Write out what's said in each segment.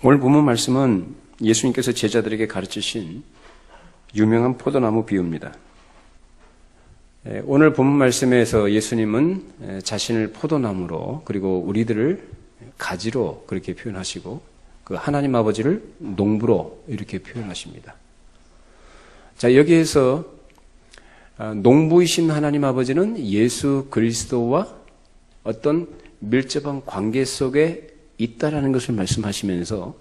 오늘 본문 말씀은 예수님께서 제자들에게 가르치신 유명한 포도나무 비유입니다. 오늘 본문 말씀에서 예수님은 자신을 포도나무로 그리고 우리들을 가지로 그렇게 표현하시고 그 하나님 아버지를 농부로 이렇게 표현하십니다. 자, 여기에서 농부이신 하나님 아버지는 예수 그리스도와 어떤 밀접한 관계 속에 있다라는 것을 말씀하시면서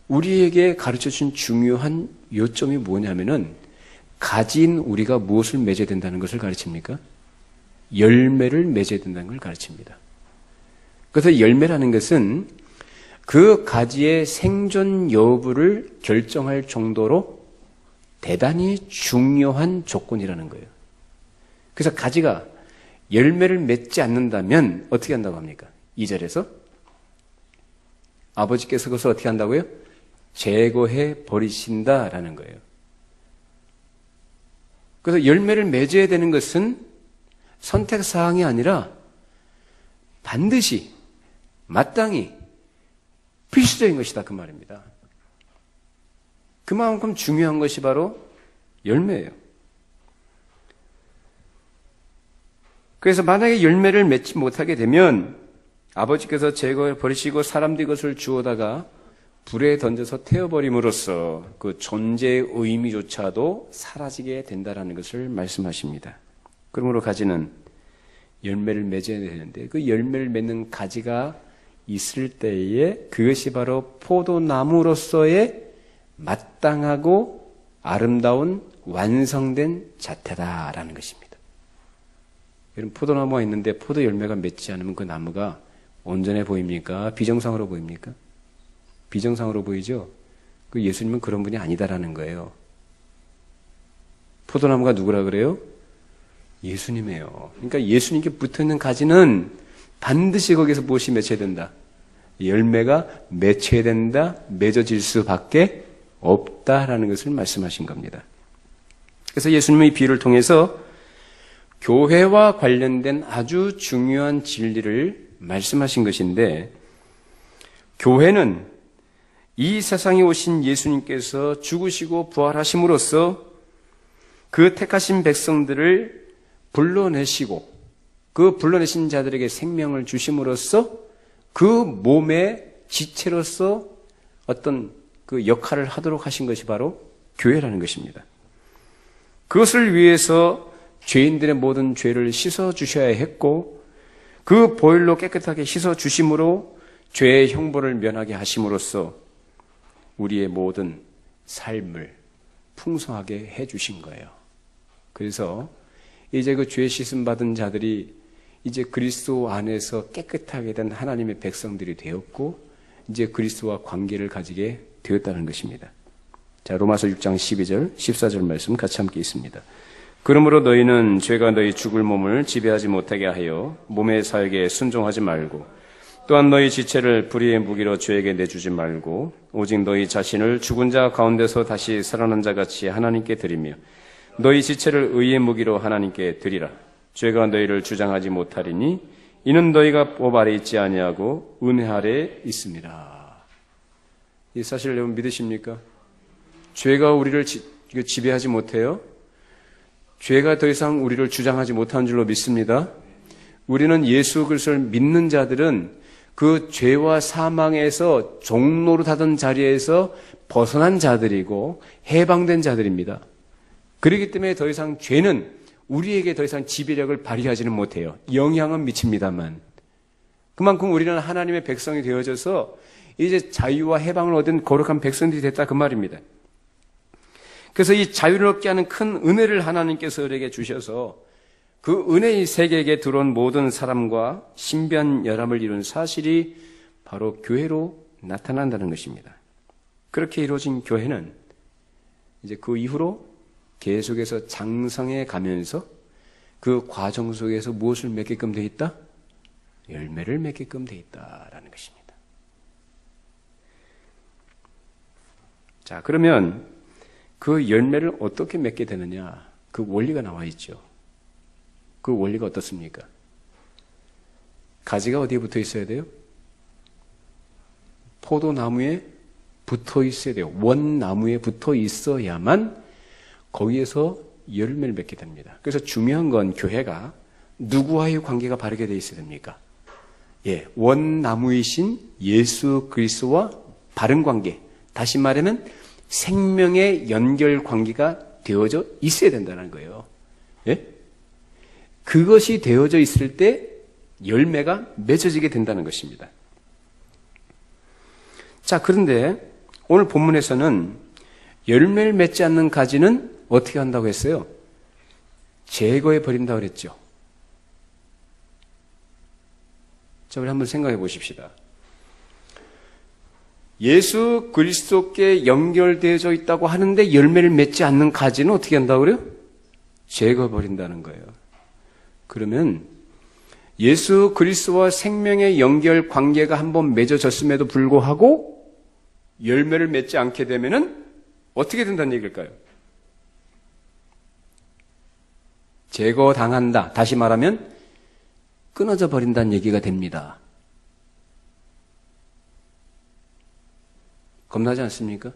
우리에게 가르쳐준 중요한 요점이 뭐냐면은 가진 우리가 무엇을 맺어야 된다는 것을 가르칩니까? 열매를 맺어야 된다는 걸 가르칩니다. 그래서 열매라는 것은 그 가지의 생존 여부를 결정할 정도로 대단히 중요한 조건이라는 거예요. 그래서 가지가 열매를 맺지 않는다면 어떻게 한다고 합니까? 2절에서 아버지께서 그것을 어떻게 한다고요? 제거해 버리신다라는 거예요. 그래서 열매를 맺어야 되는 것은 선택사항이 아니라 반드시 마땅히 필수적인 것이다 그 말입니다. 그만큼 중요한 것이 바로 열매예요. 그래서 만약에 열매를 맺지 못하게 되면 아버지께서 제거해 버리시고 사람들이 그것을 주워다가 불에 던져서 태워버림으로써 그 존재의 의미조차도 사라지게 된다는 것을 말씀하십니다. 그러므로 가지는 열매를 맺어야 되는데 그 열매를 맺는 가지가 있을 때에 그것이 바로 포도나무로서의 마땅하고 아름다운 완성된 자태다라는 것입니다. 여러분 포도나무가 있는데 포도 열매가 맺지 않으면 그 나무가 온전해 보입니까? 비정상으로 보입니까? 비정상으로 보이죠? 그 예수님은 그런 분이 아니다라는 거예요. 포도나무가 누구라 그래요? 예수님이에요. 그러니까 예수님께 붙어있는 가지는 반드시 거기서 무엇이 맺혀야 된다? 열매가 맺혀야 된다, 맺어질 수밖에 없다라는 것을 말씀하신 겁니다. 그래서 예수님의 이 비유를 통해서 교회와 관련된 아주 중요한 진리를 말씀하신 것인데 교회는 이 세상에 오신 예수님께서 죽으시고 부활하심으로써 그 택하신 백성들을 불러내시고 그 불러내신 자들에게 생명을 주심으로써 그 몸의 지체로서 어떤 그 역할을 하도록 하신 것이 바로 교회라는 것입니다. 그것을 위해서 죄인들의 모든 죄를 씻어 주셔야 했고 그 보혈로 깨끗하게 씻어 주심으로 죄의 형벌을 면하게 하심으로써 우리의 모든 삶을 풍성하게 해 주신 거예요. 그래서 이제 그 죄 씻음 받은 자들이 이제 그리스도 안에서 깨끗하게 된 하나님의 백성들이 되었고 이제 그리스도와 관계를 가지게 되었다는 것입니다. 자, 로마서 6장 12절, 14절 말씀 같이 함께 있습니다. 그러므로 너희는 죄가 너희 죽을 몸을 지배하지 못하게 하여 몸의 사역에 순종하지 말고 또한 너희 지체를 불의의 무기로 죄에게 내주지 말고 오직 너희 자신을 죽은 자 가운데서 다시 살아난 자같이 하나님께 드리며 너희 지체를 의의 무기로 하나님께 드리라. 죄가 너희를 주장하지 못하리니 이는 너희가 법 아래 있지 아니하고 은혜 아래 있습니다. 이 사실 여러분 믿으십니까? 죄가 우리를 지배하지 못해요? 죄가 더 이상 우리를 주장하지 못하는 줄로 믿습니다. 우리는 예수 그리스도를 믿는 자들은 그 죄와 사망에서 종노릇하던 자리에서 벗어난 자들이고 해방된 자들입니다. 그렇기 때문에 더 이상 죄는 우리에게 더 이상 지배력을 발휘하지는 못해요. 영향은 미칩니다만. 그만큼 우리는 하나님의 백성이 되어져서 이제 자유와 해방을 얻은 거룩한 백성들이 됐다 그 말입니다. 그래서 이 자유를 얻게 하는 큰 은혜를 하나님께서 우리에게 주셔서 그 은혜의 세계에게 들어온 모든 사람과 신비한 연합을 이룬 사실이 바로 교회로 나타난다는 것입니다. 그렇게 이루어진 교회는 이제 그 이후로 계속해서 장성해 가면서 그 과정 속에서 무엇을 맺게끔 되어 있다? 열매를 맺게끔 되어 있다라는 것입니다. 자, 그러면 그 열매를 어떻게 맺게 되느냐? 그 원리가 나와 있죠. 그 원리가 어떻습니까? 가지가 어디에 붙어 있어야 돼요? 포도나무에 붙어 있어야 돼요. 원나무에 붙어 있어야만 거기에서 열매를 맺게 됩니다. 그래서 중요한 건 교회가 누구와의 관계가 바르게 되어 있어야 됩니까? 예, 원나무이신 예수 그리스도와 바른 관계, 다시 말하면 생명의 연결 관계가 되어져 있어야 된다는 거예요. 예? 그것이 되어져 있을 때 열매가 맺어지게 된다는 것입니다. 자, 그런데 오늘 본문에서는 열매를 맺지 않는 가지는 어떻게 한다고 했어요? 제거해 버린다고 그랬죠. 자, 우리 한번 생각해 보십시다. 예수 그리스도께 연결되어져 있다고 하는데 열매를 맺지 않는 가지는 어떻게 한다고 그래요? 제거해 버린다는 거예요. 그러면 예수 그리스도와 생명의 연결 관계가 한번 맺어졌음에도 불구하고 열매를 맺지 않게 되면은 어떻게 된다는 얘기일까요? 제거당한다. 다시 말하면 끊어져 버린다는 얘기가 됩니다. 겁나지 않습니까?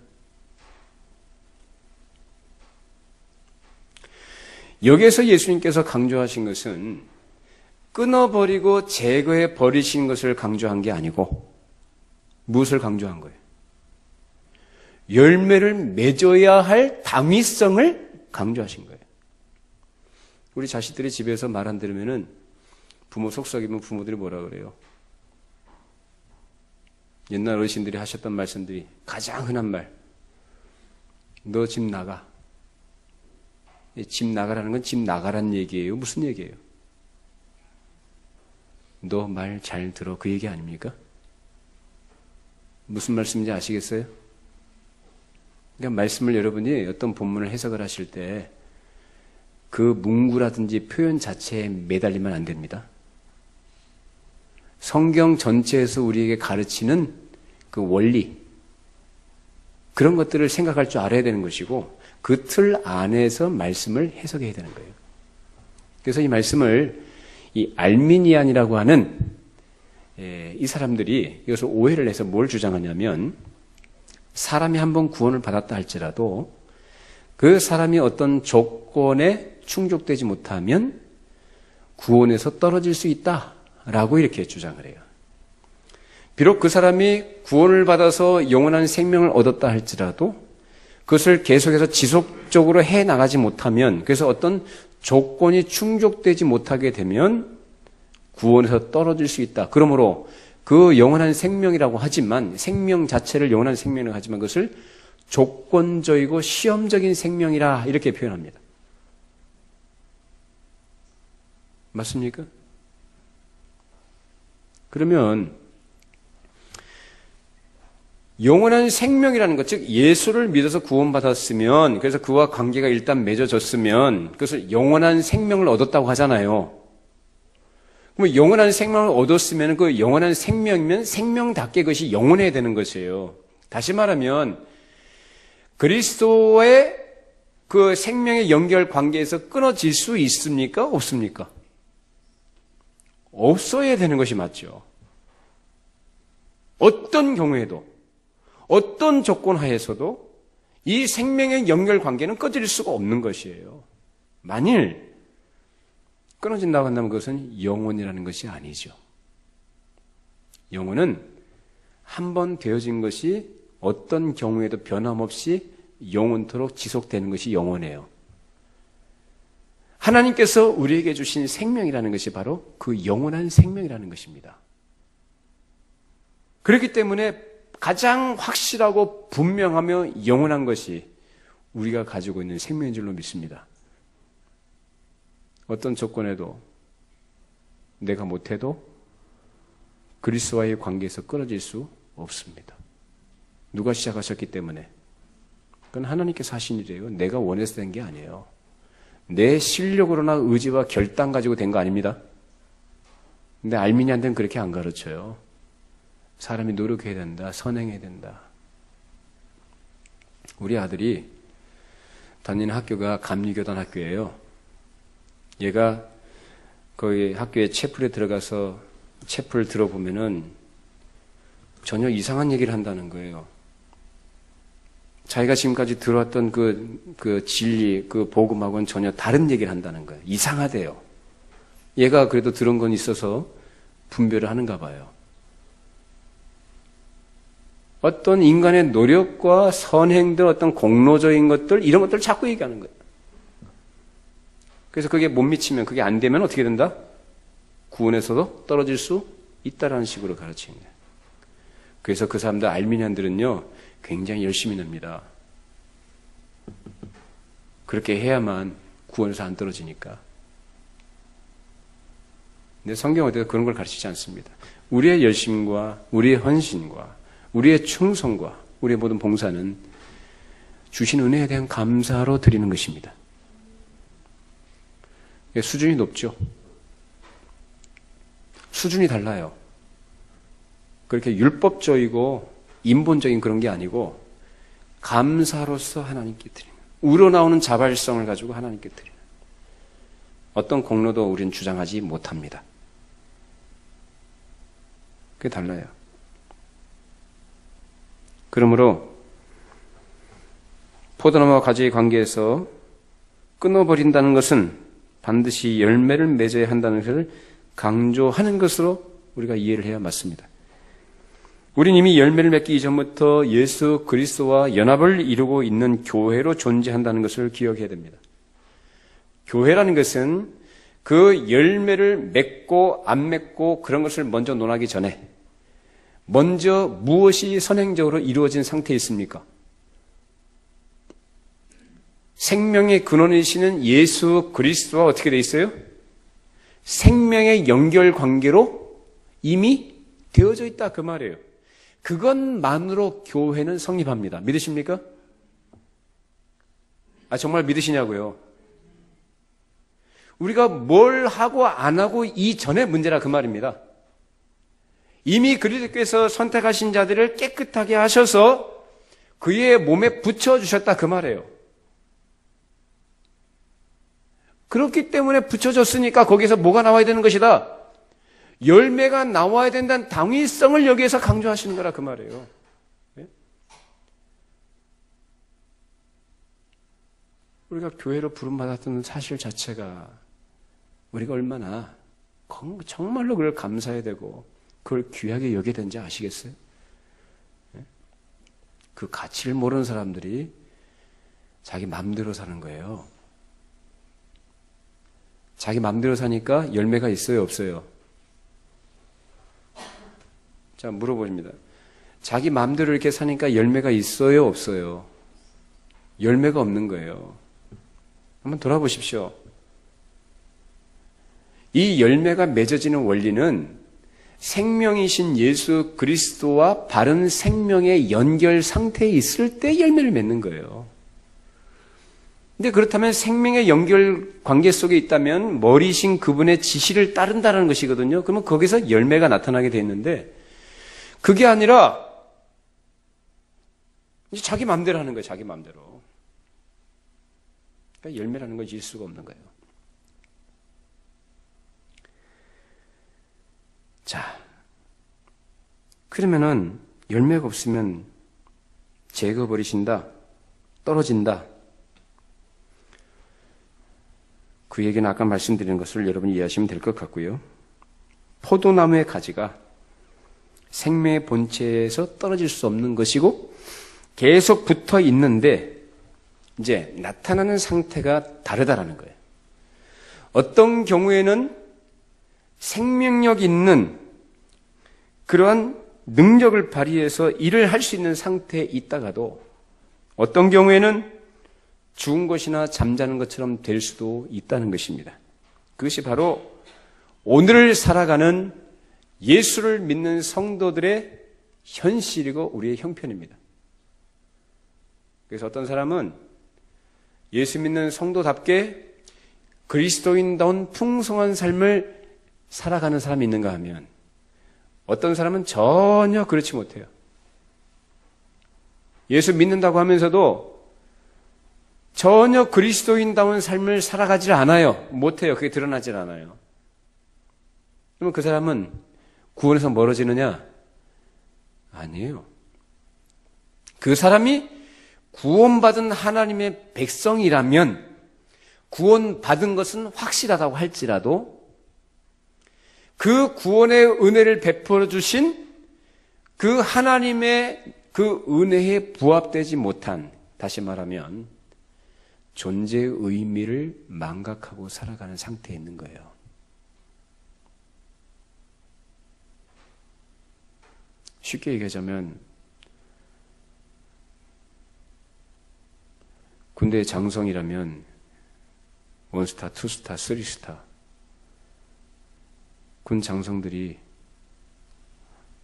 여기에서 예수님께서 강조하신 것은 끊어버리고 제거해 버리신 것을 강조한 게 아니고 무엇을 강조한 거예요? 열매를 맺어야 할 당위성을 강조하신 거예요. 우리 자식들이 집에서 말 안 들으면은 부모 속썩이면 부모들이 뭐라 그래요? 옛날 어르신들이 하셨던 말씀들이 가장 흔한 말. 너 집 나가. 집 나가라는 건 집 나가란 얘기예요? 무슨 얘기예요? 너 말 잘 들어. 그 얘기 아닙니까? 무슨 말씀인지 아시겠어요? 그러니까 말씀을 여러분이 어떤 본문을 해석을 하실 때 그 문구라든지 표현 자체에 매달리면 안 됩니다. 성경 전체에서 우리에게 가르치는 그 원리, 그런 것들을 생각할 줄 알아야 되는 것이고 그 틀 안에서 말씀을 해석해야 되는 거예요. 그래서 이 말씀을 이 알미니안이라고 하는 이 사람들이 이것을 오해를 해서 뭘 주장하냐면 사람이 한번 구원을 받았다 할지라도 그 사람이 어떤 조건에 충족되지 못하면 구원에서 떨어질 수 있다라고 이렇게 주장을 해요. 비록 그 사람이 구원을 받아서 영원한 생명을 얻었다 할지라도 그것을 계속해서 지속적으로 해나가지 못하면, 그래서 어떤 조건이 충족되지 못하게 되면 구원에서 떨어질 수 있다. 그러므로 그 영원한 생명이라고 하지만, 생명 자체를 영원한 생명이라고 하지만 그것을 조건적이고 시험적인 생명이라 이렇게 표현합니다. 맞습니까? 그러면 영원한 생명이라는 것, 즉 예수를 믿어서 구원받았으면, 그래서 그와 관계가 일단 맺어졌으면 그것을 영원한 생명을 얻었다고 하잖아요. 그럼 영원한 생명을 얻었으면 그 영원한 생명이면 생명답게 그것이 영원해야 되는 것이에요. 다시 말하면 그리스도의 그 생명의 연결 관계에서 끊어질 수 있습니까? 없습니까? 없어야 되는 것이 맞죠. 어떤 경우에도, 어떤 조건 하에서도 이 생명의 연결 관계는 꺼질 수가 없는 것이에요. 만일 끊어진다고 한다면 그것은 영혼이라는 것이 아니죠. 영혼은 한 번 되어진 것이 어떤 경우에도 변함없이 영원토록 지속되는 것이 영혼이에요. 하나님께서 우리에게 주신 생명이라는 것이 바로 그 영원한 생명이라는 것입니다. 그렇기 때문에 가장 확실하고 분명하며 영원한 것이 우리가 가지고 있는 생명인 줄로 믿습니다. 어떤 조건에도 내가 못해도 그리스도와의 관계에서 끊어질 수 없습니다. 누가 시작하셨기 때문에? 그건 하나님께서 하신 일이에요. 내가 원해서 된 게 아니에요. 내 실력으로나 의지와 결단 가지고 된 거 아닙니다. 근데 알미니안들은 그렇게 안 가르쳐요. 사람이 노력해야 된다. 선행해야 된다. 우리 아들이 다니는 학교가 감리교단 학교예요. 얘가 거기 학교에 채플에 들어가서 채플 들어보면은 전혀 이상한 얘기를 한다는 거예요. 자기가 지금까지 들어왔던 그 진리, 그 복음하고는 전혀 다른 얘기를 한다는 거예요. 이상하대요. 얘가 그래도 들은 건 있어서 분별을 하는가 봐요. 어떤 인간의 노력과 선행들, 어떤 공로적인 것들, 이런 것들을 자꾸 얘기하는 거예요. 그래서 그게 못 미치면, 그게 안 되면 어떻게 된다? 구원에서도 떨어질 수 있다라는 식으로 가르치는 거예요. 그래서 그 사람들, 알미니안들은요, 굉장히 열심히 냅니다. 그렇게 해야만 구원에서 안 떨어지니까. 근데 성경은 어디서 그런 걸 가르치지 않습니다. 우리의 열심과 우리의 헌신과 우리의 충성과 우리의 모든 봉사는 주신 은혜에 대한 감사로 드리는 것입니다. 수준이 높죠. 수준이 달라요. 그렇게 율법적이고 인본적인 그런 게 아니고 감사로서 하나님께 드리는, 우러나오는 자발성을 가지고 하나님께 드리는, 어떤 공로도 우리는 주장하지 못합니다. 그게 달라요. 그러므로 포도나무와 가지의 관계에서 끊어버린다는 것은 반드시 열매를 맺어야 한다는 것을 강조하는 것으로 우리가 이해를 해야 맞습니다. 우린 이미 열매를 맺기 이전부터 예수 그리스도와 연합을 이루고 있는 교회로 존재한다는 것을 기억해야 됩니다. 교회라는 것은 그 열매를 맺고 안 맺고 그런 것을 먼저 논하기 전에 먼저 무엇이 선행적으로 이루어진 상태에 있습니까? 생명의 근원이시는 예수 그리스도와 어떻게 돼 있어요? 생명의 연결 관계로 이미 되어져 있다 그 말이에요. 그것만으로 교회는 성립합니다. 믿으십니까? 정말 믿으시냐고요? 우리가 뭘 하고 안 하고 이전의 문제라 그 말입니다. 이미 그리스도께서 선택하신 자들을 깨끗하게 하셔서 그의 몸에 붙여주셨다 그 말이에요. 그렇기 때문에 붙여줬으니까 거기서 뭐가 나와야 되는 것이다? 열매가 나와야 된다는 당위성을 여기에서 강조하시는 거라 그 말이에요. 네? 우리가 교회로 부름받았던 사실 자체가 우리가 얼마나 정말로 그걸 감사해야 되고 그걸 귀하게 여겨야 되는지 아시겠어요? 네? 그 가치를 모르는 사람들이 자기 마음대로 사는 거예요. 자기 마음대로 사니까 열매가 있어요, 없어요? 자, 물어봅니다. 자기 마음대로 이렇게 사니까 열매가 있어요, 없어요? 열매가 없는 거예요. 한번 돌아보십시오. 이 열매가 맺어지는 원리는 생명이신 예수 그리스도와 바른 생명의 연결 상태에 있을 때 열매를 맺는 거예요. 근데 그렇다면 생명의 연결 관계 속에 있다면 머리신 그분의 지시를 따른다는 것이거든요. 그러면 거기서 열매가 나타나게 돼 있는데 그게 아니라 이제 자기 마음대로 하는 거예요. 자기 마음대로. 그러니까 열매라는 걸 질 수가 없는 거예요. 자, 그러면은 열매가 없으면 제거버리신다, 떨어진다. 그 얘기는 아까 말씀드린 것을 여러분이 이해하시면 될 것 같고요. 포도나무의 가지가 생명의 본체에서 떨어질 수 없는 것이고 계속 붙어 있는데 이제 나타나는 상태가 다르다라는 거예요. 어떤 경우에는 생명력 있는 그러한 능력을 발휘해서 일을 할 수 있는 상태에 있다가도 어떤 경우에는 죽은 것이나 잠자는 것처럼 될 수도 있다는 것입니다. 그것이 바로 오늘을 살아가는 예수를 믿는 성도들의 현실이고 우리의 형편입니다. 그래서 어떤 사람은 예수 믿는 성도답게 그리스도인다운 풍성한 삶을 살아가는 사람이 있는가 하면 어떤 사람은 전혀 그렇지 못해요. 예수 믿는다고 하면서도 전혀 그리스도인다운 삶을 살아가질 않아요. 못해요. 그게 드러나질 않아요. 그러면 그 사람은 구원에서 멀어지느냐? 아니에요. 그 사람이 구원받은 하나님의 백성이라면 구원받은 것은 확실하다고 할지라도 그 구원의 은혜를 베풀어 주신 그 하나님의 그 은혜에 부합되지 못한, 다시 말하면 존재의 의미를 망각하고 살아가는 상태에 있는 거예요. 쉽게 얘기하자면 군대의 장성이라면 원스타, 투스타, 쓰리스타 군 장성들이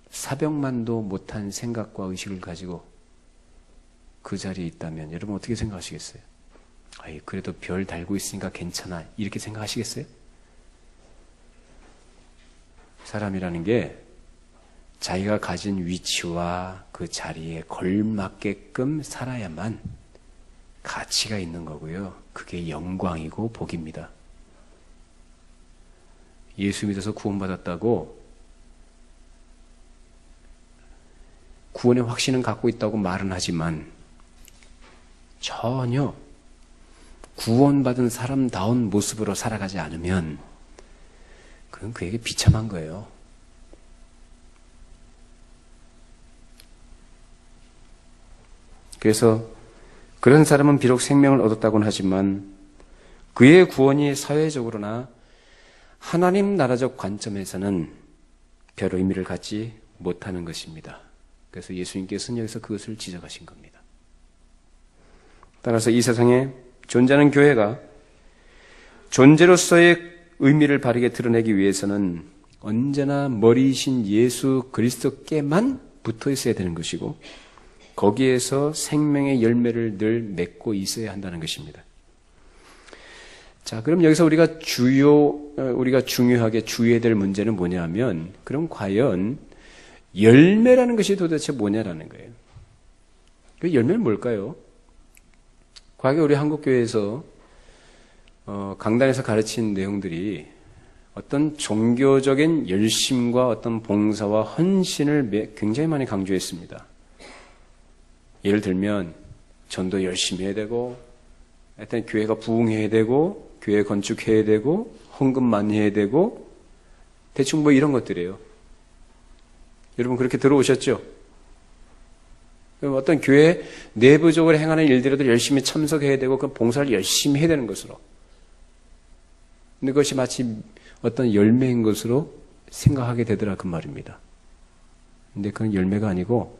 사병만도 못한 생각과 의식을 가지고 그 자리에 있다면 여러분 어떻게 생각하시겠어요? 아이, 그래도 별 달고 있으니까 괜찮아 이렇게 생각하시겠어요? 사람이라는 게 자기가 가진 위치와 그 자리에 걸맞게끔 살아야만 가치가 있는 거고요. 그게 영광이고 복입니다. 예수 믿어서 구원받았다고 구원의 확신은 갖고 있다고 말은 하지만 전혀 구원받은 사람다운 모습으로 살아가지 않으면 그건 그에게 비참한 거예요. 그래서 그런 사람은 비록 생명을 얻었다고는 하지만 그의 구원이 사회적으로나 하나님 나라적 관점에서는 별 의미를 갖지 못하는 것입니다. 그래서 예수님께서는 여기서 그것을 지적하신 겁니다. 따라서 이 세상에 존재하는 교회가 존재로서의 의미를 바르게 드러내기 위해서는 언제나 머리이신 예수 그리스도께만 붙어 있어야 되는 것이고 거기에서 생명의 열매를 늘 맺고 있어야 한다는 것입니다. 자, 그럼 여기서 우리가 중요하게 주의해야 될 문제는 뭐냐면, 그럼 과연 열매라는 것이 도대체 뭐냐라는 거예요. 그 열매는 뭘까요? 과거에 우리 한국교회에서 강단에서 가르친 내용들이 어떤 종교적인 열심과 어떤 봉사와 헌신을 굉장히 많이 강조했습니다. 예를 들면 전도 열심히 해야 되고, 하여튼 교회가 부흥해야 되고, 교회 건축해야 되고, 헌금 많이 해야 되고, 대충 뭐 이런 것들이에요. 여러분 그렇게 들어오셨죠? 어떤 교회 내부적으로 행하는 일들에도 열심히 참석해야 되고, 그 봉사를 열심히 해야 되는 것으로. 근데 그것이 마치 어떤 열매인 것으로 생각하게 되더라 그 말입니다. 근데 그건 열매가 아니고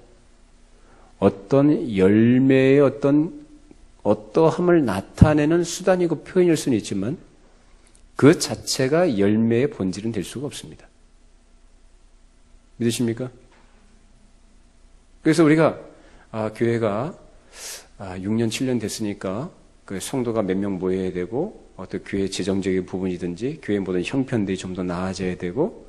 어떤 열매의 어떠함을 나타내는 수단이고 표현일 수는 있지만 그 자체가 열매의 본질은 될 수가 없습니다. 믿으십니까? 그래서 우리가 교회가 6년, 7년 됐으니까 그 성도가 몇 명 모여야 되고 어떤 교회 재정적인 부분이든지 교회 모든 형편들이 좀 더 나아져야 되고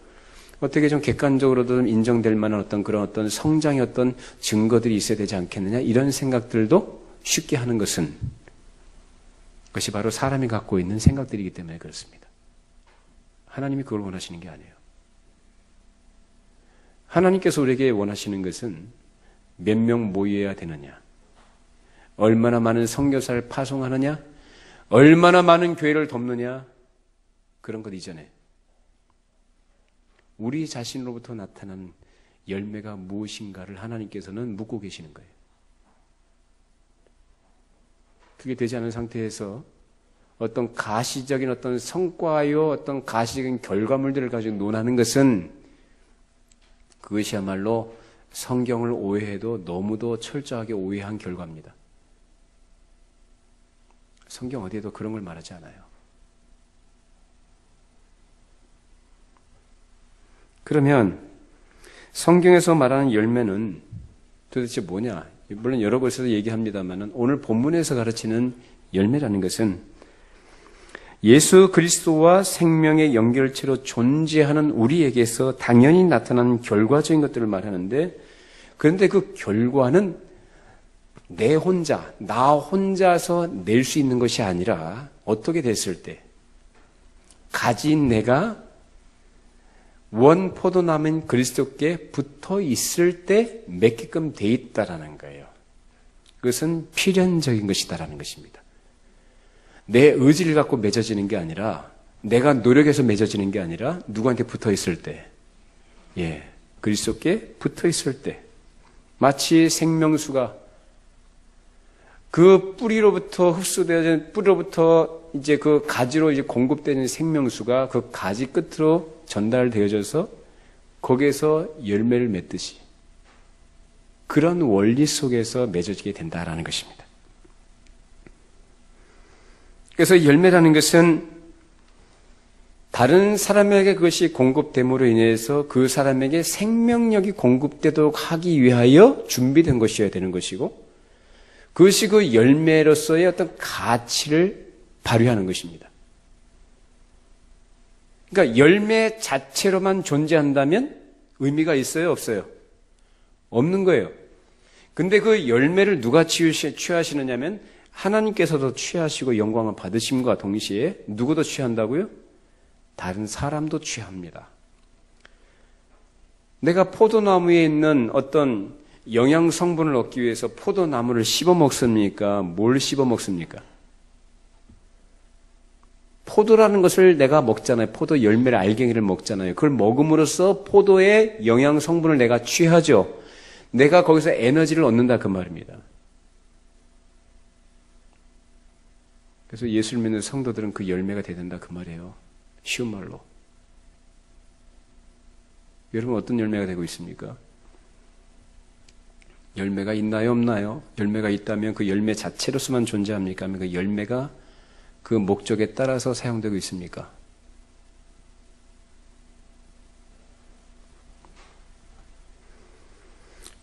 어떻게 좀 객관적으로도 좀 인정될 만한 그런 성장의 증거들이 있어야 되지 않겠느냐 이런 생각들도 쉽게 하는 것은 그것이 바로 사람이 갖고 있는 생각들이기 때문에 그렇습니다. 하나님이 그걸 원하시는 게 아니에요. 하나님께서 우리에게 원하시는 것은 몇 명 모여야 되느냐, 얼마나 많은 선교사를 파송하느냐, 얼마나 많은 교회를 돕느냐, 그런 것 이전에 우리 자신으로부터 나타나는 열매가 무엇인가를 하나님께서는 묻고 계시는 거예요. 그게 되지 않은 상태에서 어떤 가시적인 성과요, 어떤 가시적인 결과물들을 가지고 논하는 것은 그것이야말로 성경을 오해해도 너무도 철저하게 오해한 결과입니다. 성경 어디에도 그런 걸 말하지 않아요. 그러면 성경에서 말하는 열매는 도대체 뭐냐? 물론 여러 곳에서 얘기합니다만 오늘 본문에서 가르치는 열매라는 것은 예수 그리스도와 생명의 연결체로 존재하는 우리에게서 당연히 나타나는 결과적인 것들을 말하는데, 그런데 그 결과는 나 혼자서 낼 수 있는 것이 아니라 어떻게 됐을 때 가진 내가 원 포도나무인 그리스도께 붙어 있을 때 맺게끔 돼 있다라는 거예요. 그것은 필연적인 것이다라는 것입니다. 내 의지를 갖고 맺어지는 게 아니라, 내가 노력해서 맺어지는 게 아니라 누구한테 붙어 있을 때, 그리스도께 붙어 있을 때, 마치 생명수가 그 뿌리로부터 흡수되어진 뿌리로부터 이제 그 가지로 이제 공급되는 생명수가 그 가지 끝으로 전달되어져서 거기에서 열매를 맺듯이 그런 원리 속에서 맺어지게 된다라는 것입니다. 그래서 열매라는 것은 다른 사람에게 그것이 공급됨으로 인해서 그 사람에게 생명력이 공급되도록 하기 위하여 준비된 것이어야 되는 것이고, 그것이 그 열매로서의 어떤 가치를 발휘하는 것입니다. 그러니까 열매 자체로만 존재한다면 의미가 있어요, 없어요? 없는 거예요. 근데 그 열매를 누가 취하시느냐면 하나님께서도 취하시고 영광을 받으심과 동시에 누구도 취한다고요? 다른 사람도 취합니다. 내가 포도나무에 있는 어떤 영양 성분을 얻기 위해서 포도나무를 씹어 먹습니까? 뭘 씹어 먹습니까? 포도라는 것을 내가 먹잖아요. 포도 열매를, 알갱이를 먹잖아요. 그걸 먹음으로써 포도의 영양 성분을 내가 취하죠. 내가 거기서 에너지를 얻는다 그 말입니다. 그래서 예수를 믿는 성도들은 그 열매가 돼야 된다 그 말이에요. 쉬운 말로. 여러분 어떤 열매가 되고 있습니까? 열매가 있나요, 없나요? 열매가 있다면 그 열매 자체로서만 존재합니까? 아니면 그 열매가 그 목적에 따라서 사용되고 있습니까?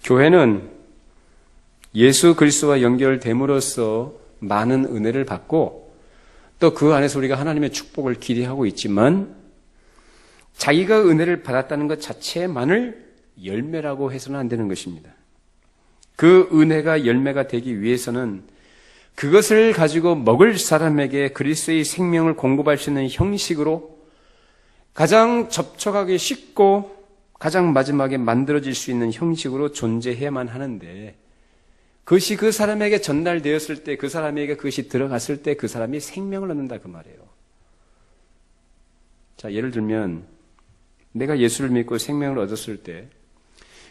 교회는 예수 그리스도와 연결됨으로써 많은 은혜를 받고 또 그 안에서 우리가 하나님의 축복을 기대하고 있지만 자기가 은혜를 받았다는 것 자체만을 열매라고 해서는 안 되는 것입니다. 그 은혜가 열매가 되기 위해서는 그것을 가지고 먹을 사람에게 그리스도의 생명을 공급할 수 있는 형식으로 가장 접촉하기 쉽고 가장 마지막에 만들어질 수 있는 형식으로 존재해야만 하는데, 그것이 그 사람에게 전달되었을 때, 그 사람에게 그것이 들어갔을 때 그 사람이 생명을 얻는다 그 말이에요. 자, 예를 들면 내가 예수를 믿고 생명을 얻었을 때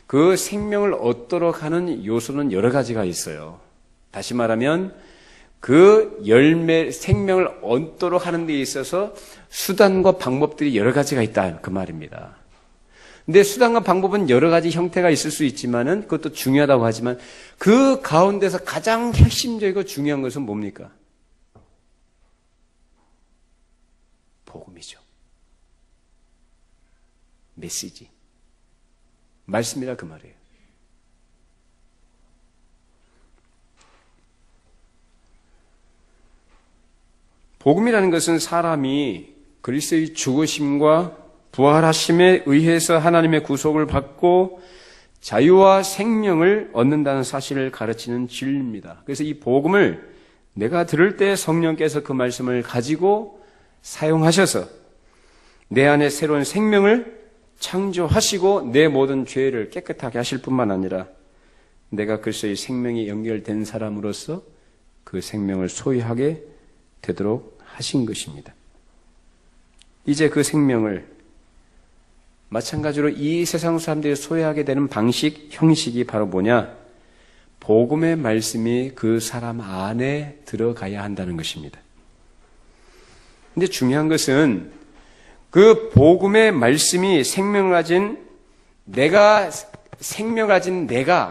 그 생명을 얻도록 하는 요소는 여러 가지가 있어요. 다시 말하면 그 열매, 생명을 얻도록 하는 데 있어서 수단과 방법들이 여러 가지가 있다 그 말입니다. 근데 수단과 방법은 여러 가지 형태가 있을 수 있지만은 그것도 중요하다고 하지만 그 가운데서 가장 핵심적이고 중요한 것은 뭡니까? 복음이죠. 메시지. 말씀이라 그 말이에요. 복음이라는 것은 사람이 그리스도의 죽으심과 부활하심에 의해서 하나님의 구속을 받고 자유와 생명을 얻는다는 사실을 가르치는 진리입니다. 그래서 이 복음을 내가 들을 때 성령께서 그 말씀을 가지고 사용하셔서 내 안에 새로운 생명을 창조하시고 내 모든 죄를 깨끗하게 하실 뿐만 아니라 내가 그리스도의 생명이 연결된 사람으로서 그 생명을 소유하게 되도록 하신 것입니다. 이제 그 생명을 마찬가지로 이 세상 사람들이 소유하게 되는 방식, 형식이 바로 뭐냐? 복음의 말씀이 그 사람 안에 들어가야 한다는 것입니다. 근데 중요한 것은 그 복음의 말씀이 생명을 가진 내가,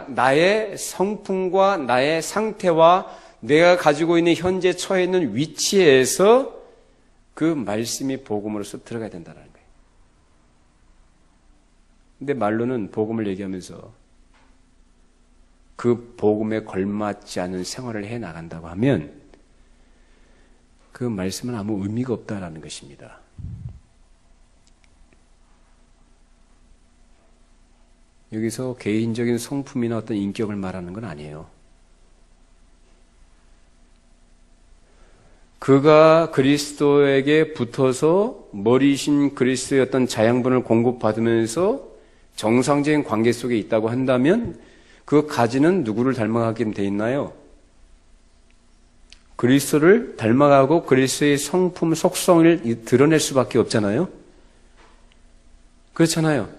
나의 성품과 나의 상태와 내가 가지고 있는 현재 처해 있는 위치에서 그 말씀이 복음으로서 들어가야 된다는 거예요. 근데 말로는 복음을 얘기하면서 그 복음에 걸맞지 않은 생활을 해 나간다고 하면 그 말씀은 아무 의미가 없다라는 것입니다. 여기서 개인적인 성품이나 어떤 인격을 말하는 건 아니에요. 그가 그리스도에게 붙어서 머리신 그리스도의 어떤 자양분을 공급받으면서 정상적인 관계 속에 있다고 한다면 그 가지는 누구를 닮아가게 돼 있나요? 그리스도를 닮아가고 그리스도의 성품, 속성을 드러낼 수밖에 없잖아요. 그렇잖아요.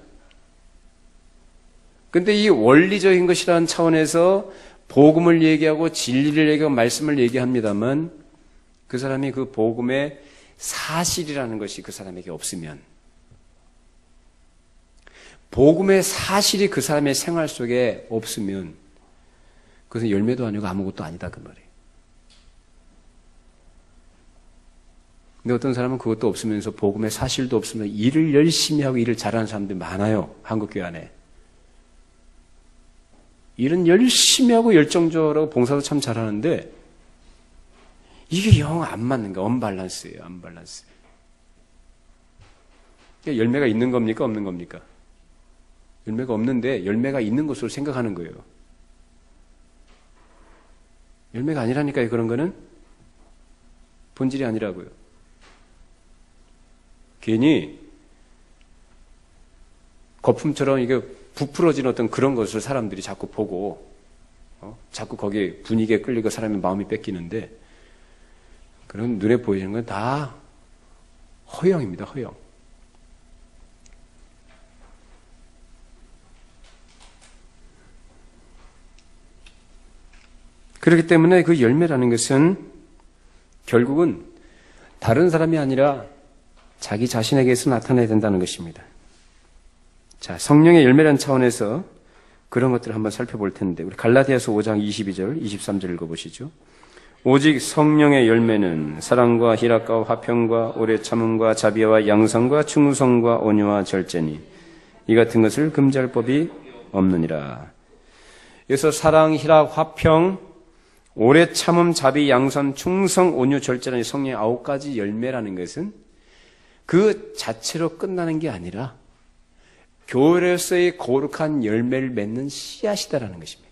근데 이 원리적인 것이라는 차원에서 복음을 얘기하고 진리를 얘기하고 말씀을 얘기합니다만 그 사람이 그 복음의 사실이라는 것이 그 사람에게 없으면, 복음의 사실이 그 사람의 생활 속에 없으면 그것은 열매도 아니고 아무것도 아니다 그 말이에요. 근데 어떤 사람은 그것도 없으면서 복음의 사실도 없으면서 일을 열심히 하고 일을 잘하는 사람들이 많아요. 한국교회 안에. 일은 열심히 하고 열정적으로 봉사도 참 잘하는데 이게 영 안 맞는 거야. 언밸런스예요. 언밸런스. 그러니까 열매가 있는 겁니까? 없는 겁니까? 열매가 없는데 열매가 있는 것으로 생각하는 거예요. 열매가 아니라니까요. 그런 거는 본질이 아니라고요. 괜히 거품처럼 이게 부풀어진 어떤 그런 것을 사람들이 자꾸 보고 자꾸 거기에 분위기에 끌리고 사람의 마음이 뺏기는데 그런 눈에 보이는 건 다 허영입니다. 허영. 그렇기 때문에 그 열매라는 것은 결국은 다른 사람이 아니라 자기 자신에게서 나타나야 된다는 것입니다. 자, 성령의 열매라는 차원에서 그런 것들을 한번 살펴볼 텐데 우리 갈라디아서 5장 22절, 23절 읽어보시죠. 오직 성령의 열매는 사랑과 희락과 화평과 오래 참음과 자비와 양선과 충성과 온유와 절제니 이 같은 것을 금지할 법이 없느니라. 그래서 사랑, 희락, 화평, 오래 참음, 자비, 양선, 충성, 온유, 절제라는 성령의 9가지 열매라는 것은 그 자체로 끝나는 게 아니라 교회로서의 거룩한 열매를 맺는 씨앗이다라는 것입니다.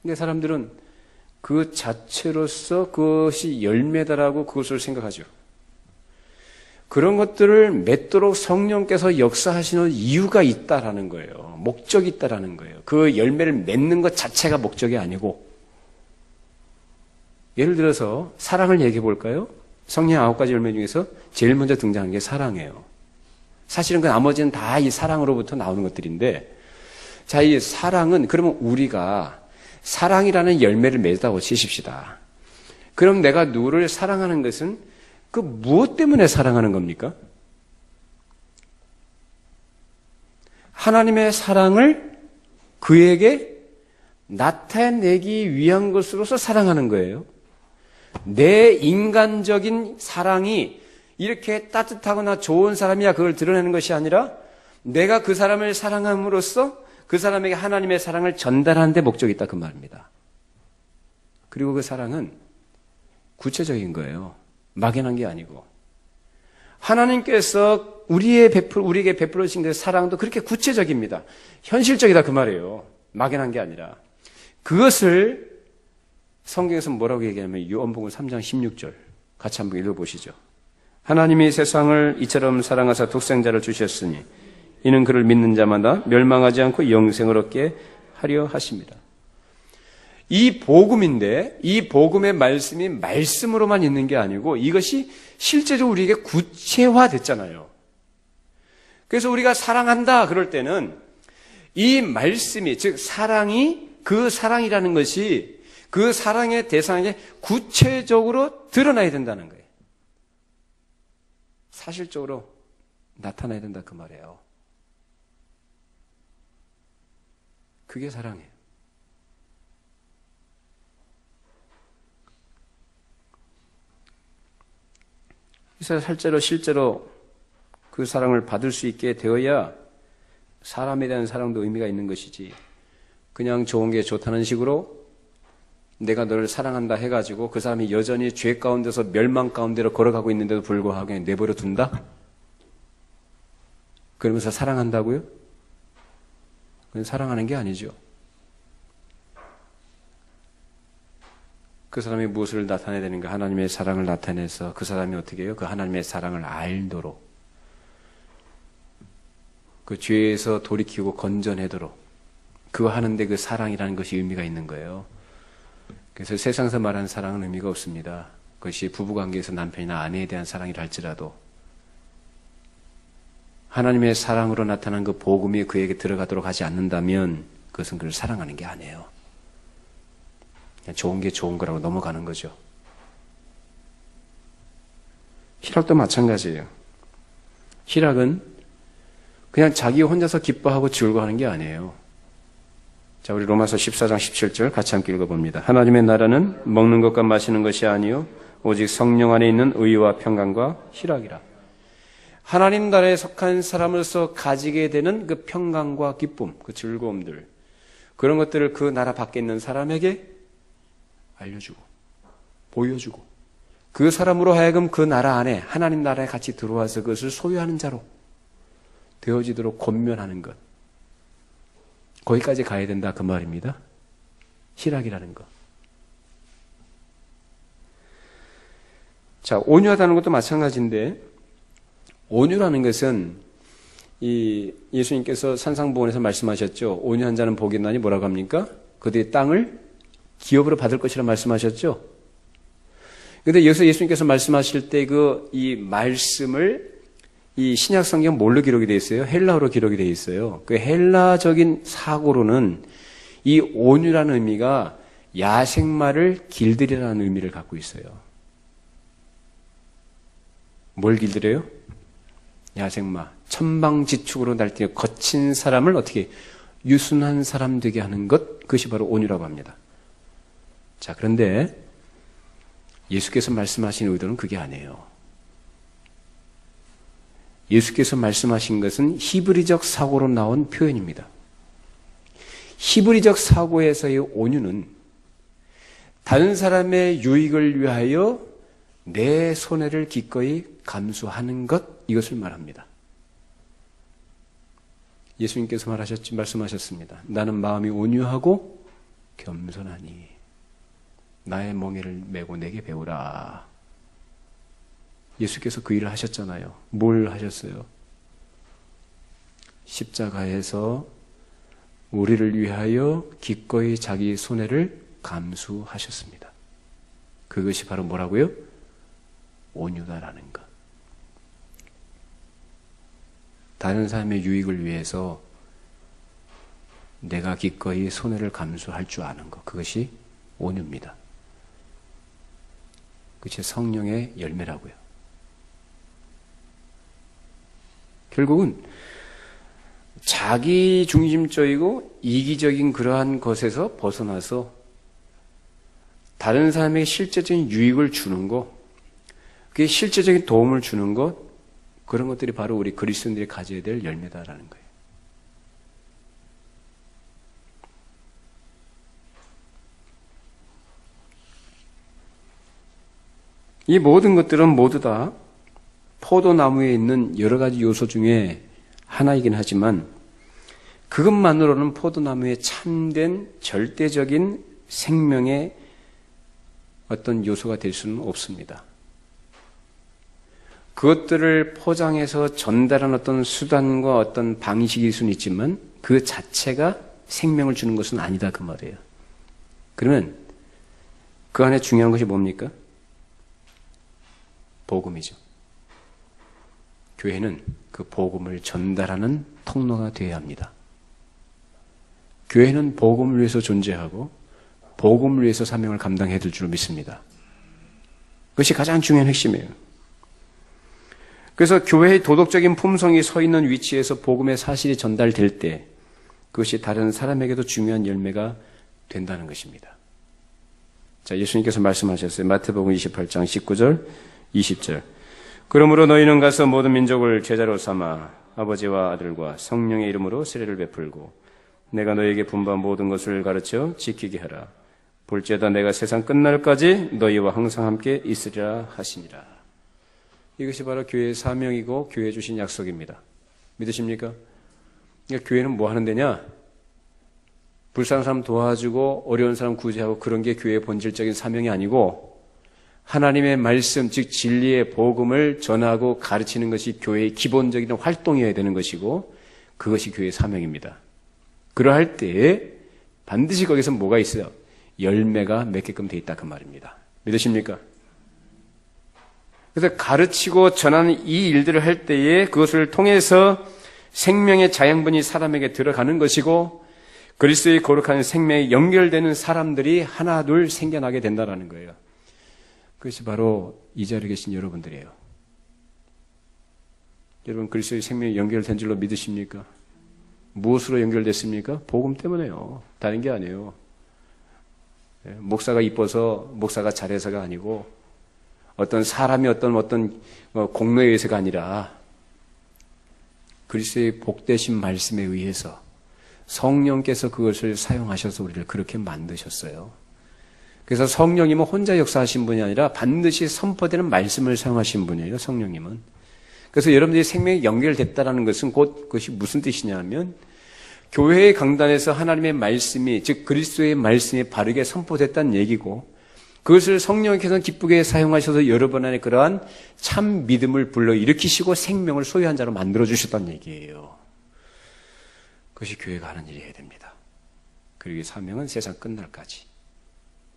근데 사람들은 그 자체로서 그것이 열매다라고 그것을 생각하죠. 그런 것들을 맺도록 성령께서 역사하시는 이유가 있다라는 거예요. 목적이 있다라는 거예요. 그 열매를 맺는 것 자체가 목적이 아니고, 예를 들어서 사랑을 얘기해 볼까요? 성령의 9가지 열매 중에서 제일 먼저 등장하는 게 사랑이에요. 사실은 그 나머지는 다 이 사랑으로부터 나오는 것들인데, 자, 이 사랑은 그러면 우리가 사랑이라는 열매를 맺다고 치십시다. 그럼 내가 누구를 사랑하는 것은 그 무엇 때문에 사랑하는 겁니까? 하나님의 사랑을 그에게 나타내기 위한 것으로서 사랑하는 거예요. 내 인간적인 사랑이 이렇게 따뜻하거나 좋은 사람이야 그걸 드러내는 것이 아니라 내가 그 사람을 사랑함으로써 그 사람에게 하나님의 사랑을 전달하는 데 목적이 있다 그 말입니다. 그리고 그 사랑은 구체적인 거예요. 막연한 게 아니고 하나님께서 우리에게 베풀어 주신 그 사랑도 그렇게 구체적입니다. 현실적이다 그 말이에요. 막연한 게 아니라 그것을 성경에서 뭐라고 얘기하냐면 요한복음 3장 16절 같이 한번 읽어보시죠. 하나님이 세상을 이처럼 사랑하사 독생자를 주셨으니 이는 그를 믿는 자마다 멸망하지 않고 영생을 얻게 하려 하십니다. 이 복음인데 이 복음의 말씀이 말씀으로만 있는 게 아니고 이것이 실제로 우리에게 구체화됐잖아요. 그래서 우리가 사랑한다 그럴 때는 이 말씀이 즉 사랑이 그 사랑이라는 것이 그 사랑의 대상에게 구체적으로 드러나야 된다는 거예요. 사실적으로 나타나야 된다 그 말이에요. 그게 사랑이에요. 그래서 실제로 그 사랑을 받을 수 있게 되어야 사람에 대한 사랑도 의미가 있는 것이지 그냥 좋은 게 좋다는 식으로 내가 너를 사랑한다 해가지고 그 사람이 여전히 죄 가운데서 멸망 가운데로 걸어가고 있는데도 불구하고 그냥 내버려 둔다? 그러면서 사랑한다고요? 그건 사랑하는 게 아니죠. 그 사람이 무엇을 나타내야 되는가? 하나님의 사랑을 나타내서 그 사람이 어떻게 해요? 그 하나님의 사랑을 알도록, 그 죄에서 돌이키고 건져내도록 그거 하는데 그 사랑이라는 것이 의미가 있는 거예요. 그래서 세상에서 말하는 사랑은 의미가 없습니다. 그것이 부부관계에서 남편이나 아내에 대한 사랑이라 할지라도 하나님의 사랑으로 나타난 그 복음이 그에게 들어가도록 하지 않는다면 그것은 그를 사랑하는 게 아니에요. 그냥 좋은 게 좋은 거라고 넘어가는 거죠. 희락도 마찬가지예요. 희락은 그냥 자기 혼자서 기뻐하고 즐거워하는 게 아니에요. 자, 우리 로마서 14장 17절 같이 함께 읽어봅니다. 하나님의 나라는 먹는 것과 마시는 것이 아니요 오직 성령 안에 있는 의와 평강과 희락이라. 하나님 나라에 속한 사람으로서 가지게 되는 그 평강과 기쁨, 그 즐거움들, 그런 것들을 그 나라 밖에 있는 사람에게 알려주고 보여주고 그 사람으로 하여금 그 나라 안에 하나님 나라에 같이 들어와서 그것을 소유하는 자로 되어지도록 권면하는 것, 거기까지 가야 된다 그 말입니다. 희락이라는 것. 자, 온유하다는 것도 마찬가지인데 온유라는 것은 이 예수님께서 산상보원에서 말씀하셨죠. 온유한 자는 복이 있나니 뭐라고 합니까? 그들의 땅을 기업으로 받을 것이라 말씀하셨죠. 그런데 여기서 예수님께서 말씀하실 때 이 말씀을 이 신약 성경 뭘로 기록이 되어 있어요? 헬라어로 기록이 되어 있어요. 그 헬라적인 사고로는 이 온유라는 의미가 야생마를 길들이라는 의미를 갖고 있어요. 뭘 길들여요? 야생마, 천방지축으로 날뛰는 거친 사람을 어떻게 유순한 사람 되게 하는 것, 그것이 바로 온유라고 합니다. 자, 그런데 예수께서 말씀하신 의도는 그게 아니에요. 예수께서 말씀하신 것은 히브리적 사고로 나온 표현입니다. 히브리적 사고에서의 온유는 다른 사람의 유익을 위하여 내 손해를 기꺼이 감수하는 것, 이것을 말합니다. 예수님께서 말씀하셨습니다. 나는 마음이 온유하고 겸손하니 나의 멍에를 메고 내게 배우라. 예수께서 그 일을 하셨잖아요. 뭘 하셨어요? 십자가에서 우리를 위하여 기꺼이 자기 손해를 감수하셨습니다. 그것이 바로 뭐라고요? 온유다라는 것. 다른 사람의 유익을 위해서 내가 기꺼이 손해를 감수할 줄 아는 것, 그것이 온유입니다. 그것이 성령의 열매라고요. 결국은 자기 중심적이고 이기적인 그러한 것에서 벗어나서 다른 사람에게 실제적인 유익을 주는 것, 그게 실제적인 도움을 주는 것, 그런 것들이 바로 우리 그리스도인들이 가져야 될 열매다라는 거예요. 이 모든 것들은 모두 다 포도나무에 있는 여러 가지 요소 중에 하나이긴 하지만 그것만으로는 포도나무의 참된 절대적인 생명의 어떤 요소가 될 수는 없습니다. 그것들을 포장해서 전달한 어떤 수단과 어떤 방식일 수는 있지만 그 자체가 생명을 주는 것은 아니다 그 말이에요. 그러면 그 안에 중요한 것이 뭡니까? 복음이죠. 교회는 그 복음을 전달하는 통로가 되어야 합니다. 교회는 복음을 위해서 존재하고 복음을 위해서 사명을 감당해야 될 줄 믿습니다. 그것이 가장 중요한 핵심이에요. 그래서 교회의 도덕적인 품성이 서 있는 위치에서 복음의 사실이 전달될 때 그것이 다른 사람에게도 중요한 열매가 된다는 것입니다. 자, 예수님께서 말씀하셨어요. 마태복음 28장 19절, 20절. 그러므로 너희는 가서 모든 민족을 제자로 삼아 아버지와 아들과 성령의 이름으로 세례를 베풀고 내가 너희에게 분부한 모든 것을 가르쳐 지키게 하라. 볼지어다 내가 세상 끝날까지 너희와 항상 함께 있으리라 하시니라. 이것이 바로 교회의 사명이고 교회에 주신 약속입니다. 믿으십니까? 그러니까 교회는 뭐 하는 데냐? 불쌍한 사람 도와주고 어려운 사람 구제하고 그런 게 교회의 본질적인 사명이 아니고 하나님의 말씀, 즉 진리의 복음을 전하고 가르치는 것이 교회의 기본적인 활동이어야 되는 것이고 그것이 교회의 사명입니다. 그러할 때에 반드시 거기서 뭐가 있어요? 열매가 맺게끔 돼 있다 그 말입니다. 믿으십니까? 그래서 가르치고 전하는 이 일들을 할 때에 그것을 통해서 생명의 자양분이 사람에게 들어가는 것이고 그리스도의 거룩한 생명에 연결되는 사람들이 하나 둘 생겨나게 된다는 거예요. 그것이 바로 이 자리에 계신 여러분들이에요. 여러분 그리스도의 생명에 연결된 줄로 믿으십니까? 무엇으로 연결됐습니까? 복음 때문에요. 다른 게 아니에요. 목사가 이뻐서 목사가 잘해서가 아니고 어떤 사람이 어떤 공로에 의해서가 아니라 그리스도의 복되신 말씀에 의해서 성령께서 그것을 사용하셔서 우리를 그렇게 만드셨어요. 그래서 성령님은 혼자 역사하신 분이 아니라 반드시 선포되는 말씀을 사용하신 분이에요. 성령님은. 그래서 여러분들이 생명이 연결됐다는 것은 곧 그것이 무슨 뜻이냐면 교회의 강단에서 하나님의 말씀이 즉 그리스도의 말씀이 바르게 선포됐다는 얘기고 그것을 성령께서 기쁘게 사용하셔서 여러분 안에 그러한 참 믿음을 불러일으키시고 생명을 소유한 자로 만들어주셨다는 얘기예요. 그것이 교회가 하는 일이어야 됩니다. 그리고 이 사명은 세상 끝날까지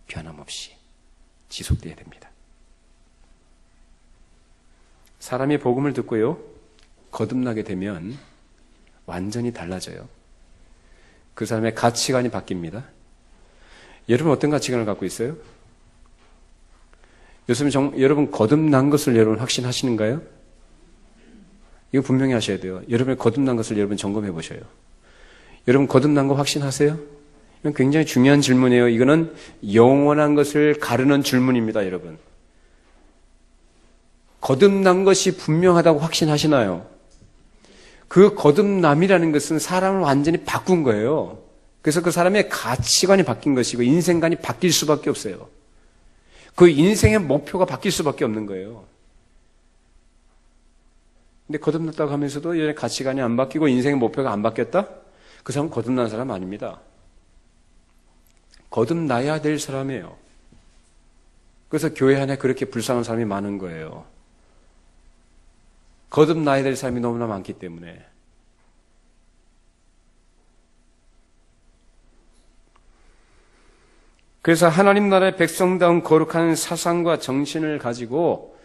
변함없이 지속되어야 됩니다. 사람이 복음을 듣고요 거듭나게 되면 완전히 달라져요. 그 사람의 가치관이 바뀝니다. 여러분 어떤 가치관을 갖고 있어요? 요즘 여러분 거듭난 것을 여러분 확신하시는가요? 이거 분명히 하셔야 돼요. 여러분의 거듭난 것을 여러분 점검해 보셔요. 여러분 거듭난 거 확신하세요? 이건 굉장히 중요한 질문이에요. 이거는 영원한 것을 가르는 질문입니다, 여러분. 거듭난 것이 분명하다고 확신하시나요? 그 거듭남이라는 것은 사람을 완전히 바꾼 거예요. 그래서 그 사람의 가치관이 바뀐 것이고 인생관이 바뀔 수밖에 없어요. 그 인생의 목표가 바뀔 수밖에 없는 거예요. 근데 거듭났다고 하면서도 이제 가치관이 안 바뀌고 인생의 목표가 안 바뀌었다? 그 사람은 거듭난 사람 아닙니다. 거듭나야 될 사람이에요. 그래서 교회 안에 그렇게 불쌍한 사람이 많은 거예요. 거듭나야 될 사람이 너무나 많기 때문에. 그래서 하나님 나라의 백성다운 거룩한 사상과 정신을 가지고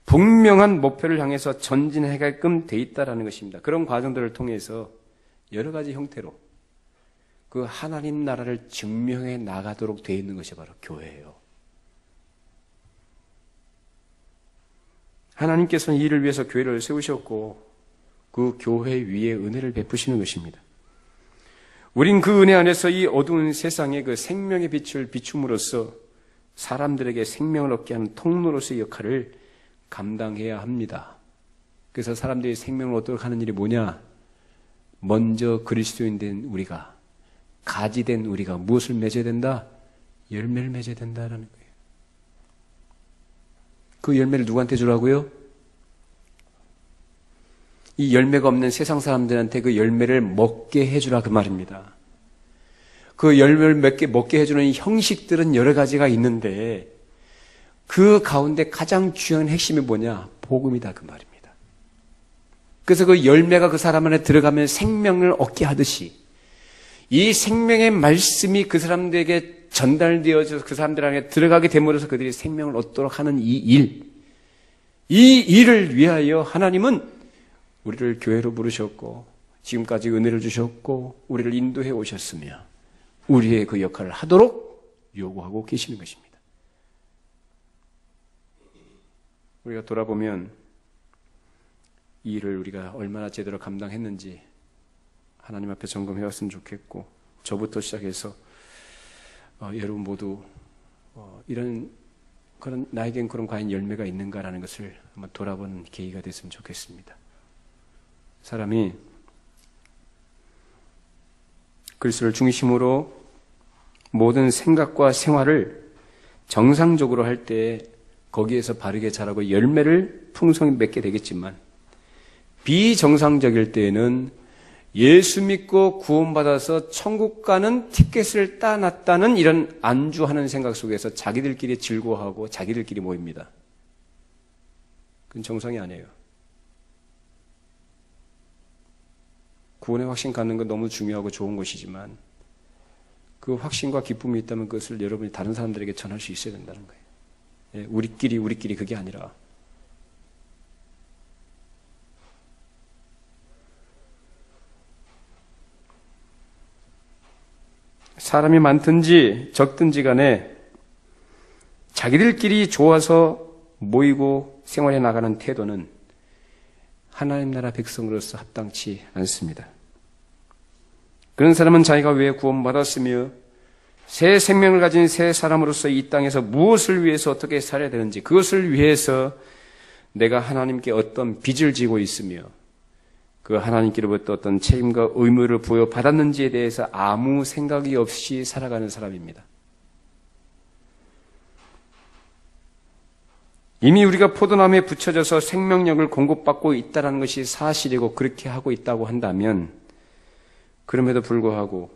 분명한 목표를 향해서 전진하게끔 돼 있다라는 것입니다. 그런 과정들을 통해서 여러 가지 형태로 그 하나님 나라를 증명해 나가도록 되어 있는 것이 바로 교회예요. 하나님께서는 이를 위해서 교회를 세우셨고 그 교회 위에 은혜를 베푸시는 것입니다. 우린 그 은혜 안에서 이 어두운 세상에 그 생명의 빛을 비춤으로써 사람들에게 생명을 얻게 하는 통로로서의 역할을 감당해야 합니다. 그래서 사람들이 생명을 얻도록 하는 일이 뭐냐? 먼저 그리스도인 된 우리가, 가지 된 우리가 무엇을 맺어야 된다? 열매를 맺어야 된다라는 거예요. 그 열매를 누구한테 주라고요? 이 열매가 없는 세상 사람들한테 그 열매를 먹게 해주라 그 말입니다. 그 열매를 먹게 해주는 형식들은 여러 가지가 있는데 그 가운데 가장 중요한 핵심이 뭐냐? 복음이다 그 말입니다. 그래서 그 열매가 그 사람 안에 들어가면 생명을 얻게 하듯이 이 생명의 말씀이 그 사람들에게 전달되어져서 그 사람들 안에 들어가게 됨으로써 그들이 생명을 얻도록 하는 이 일을 위하여 하나님은 우리를 교회로 부르셨고 지금까지 은혜를 주셨고 우리를 인도해 오셨으며 우리의 그 역할을 하도록 요구하고 계시는 것입니다. 우리가 돌아보면 이 일을 우리가 얼마나 제대로 감당했는지 하나님 앞에 점검해 왔으면 좋겠고 저부터 시작해서 여러분 모두 이런 그런 나에겐 그런 과연 열매가 있는가라는 것을 한번 돌아보는 계기가 됐으면 좋겠습니다. 사람이 그리스도를 중심으로 모든 생각과 생활을 정상적으로 할 때 거기에서 바르게 자라고 열매를 풍성히 맺게 되겠지만 비정상적일 때에는 예수 믿고 구원받아서 천국 가는 티켓을 따놨다는 이런 안주하는 생각 속에서 자기들끼리 즐거워하고 자기들끼리 모입니다. 그건 정상이 아니에요. 구원의 확신 갖는 건 너무 중요하고 좋은 것이지만 그 확신과 기쁨이 있다면 그것을 여러분이 다른 사람들에게 전할 수 있어야 된다는 거예요. 예, 우리끼리 그게 아니라 사람이 많든지 적든지 간에 자기들끼리 좋아서 모이고 생활해 나가는 태도는 하나님 나라 백성으로서 합당치 않습니다. 그런 사람은 자기가 왜 구원받았으며 새 생명을 가진 새 사람으로서 이 땅에서 무엇을 위해서 어떻게 살아야 되는지, 그것을 위해서 내가 하나님께 어떤 빚을 지고 있으며 그 하나님께로부터 어떤 책임과 의무를 부여받았는지에 대해서 아무 생각이 없이 살아가는 사람입니다. 이미 우리가 포도나무에 붙여져서 생명력을 공급받고 있다는 것이 사실이고 그렇게 하고 있다고 한다면 그럼에도 불구하고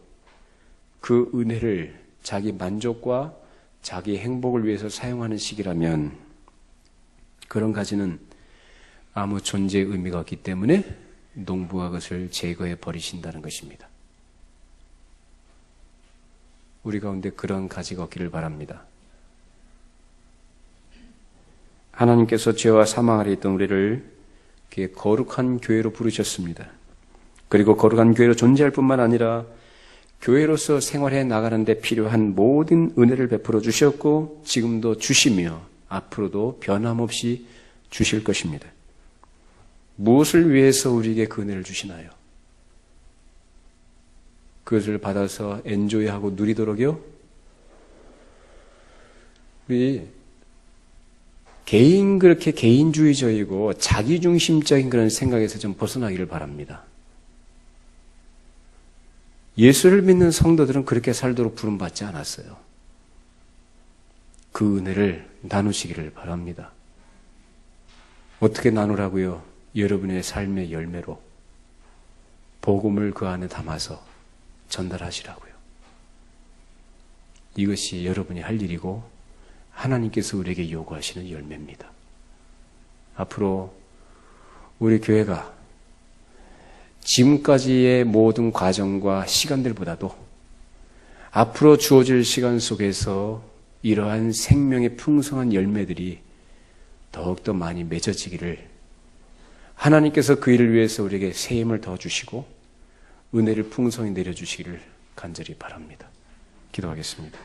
그 은혜를 자기 만족과 자기 행복을 위해서 사용하는 식이라면 그런 가지는 아무 존재의 의미가 없기 때문에 농부가 그것을 제거해 버리신다는 것입니다. 우리 가운데 그런 가지가 없기를 바랍니다. 하나님께서 죄와 사망 아래 있던 우리를 거룩한 교회로 부르셨습니다. 그리고 거룩한 교회로 존재할 뿐만 아니라 교회로서 생활해 나가는 데 필요한 모든 은혜를 베풀어 주셨고 지금도 주시며 앞으로도 변함없이 주실 것입니다. 무엇을 위해서 우리에게 그 은혜를 주시나요? 그것을 받아서 엔조이하고 누리도록요? 우리 그렇게 개인주의적이고 자기중심적인 그런 생각에서 좀 벗어나기를 바랍니다. 예수를 믿는 성도들은 그렇게 살도록 부름받지 않았어요. 그 은혜를 나누시기를 바랍니다. 어떻게 나누라고요? 여러분의 삶의 열매로 복음을 그 안에 담아서 전달하시라고요. 이것이 여러분이 할 일이고 하나님께서 우리에게 요구하시는 열매입니다. 앞으로 우리 교회가 지금까지의 모든 과정과 시간들보다도 앞으로 주어질 시간 속에서 이러한 생명의 풍성한 열매들이 더욱더 많이 맺어지기를 하나님께서 그 일을 위해서 우리에게 새 힘을 더 주시고 은혜를 풍성히 내려주시기를 간절히 바랍니다. 기도하겠습니다.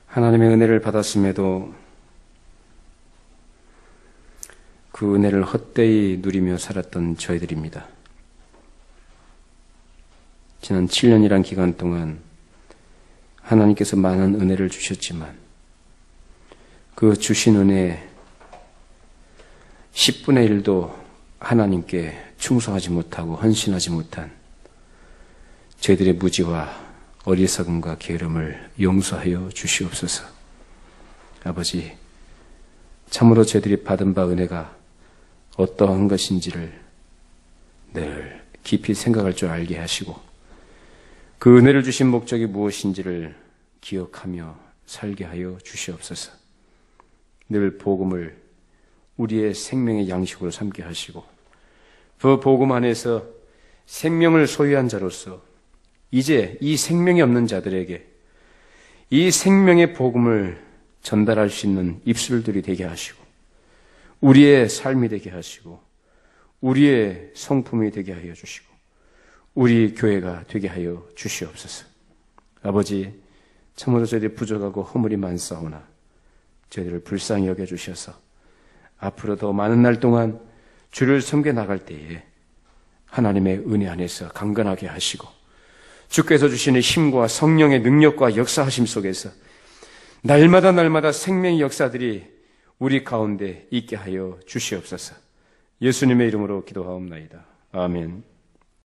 하나님의 은혜를 받았음에도 그 은혜를 헛되이 누리며 살았던 저희들입니다. 지난 7년이란 기간 동안 하나님께서 많은 은혜를 주셨지만 그 주신 은혜의 10분의 1도 하나님께 충성하지 못하고 헌신하지 못한 저희들의 무지와 어리석음과 게으름을 용서하여 주시옵소서. 아버지, 참으로 저희들이 받은 바 은혜가 어떠한 것인지를 늘 깊이 생각할 줄 알게 하시고 그 은혜를 주신 목적이 무엇인지를 기억하며 살게 하여 주시옵소서. 늘 복음을 우리의 생명의 양식으로 삼게 하시고 그 복음 안에서 생명을 소유한 자로서 이제 이 생명이 없는 자들에게 이 생명의 복음을 전달할 수 있는 입술들이 되게 하시고 우리의 삶이 되게 하시고 우리의 성품이 되게 하여 주시고 우리 교회가 되게 하여 주시옵소서. 아버지, 참으로 저희들이 부족하고 허물이 많사오나 저희들을 불쌍히 여겨주셔서 앞으로 더 많은 날 동안 주를 섬겨 나갈 때에 하나님의 은혜 안에서 강건하게 하시고 주께서 주시는 힘과 성령의 능력과 역사하심 속에서 날마다 생명의 역사들이 우리 가운데 있게 하여 주시옵소서. 예수님의 이름으로 기도하옵나이다. 아멘.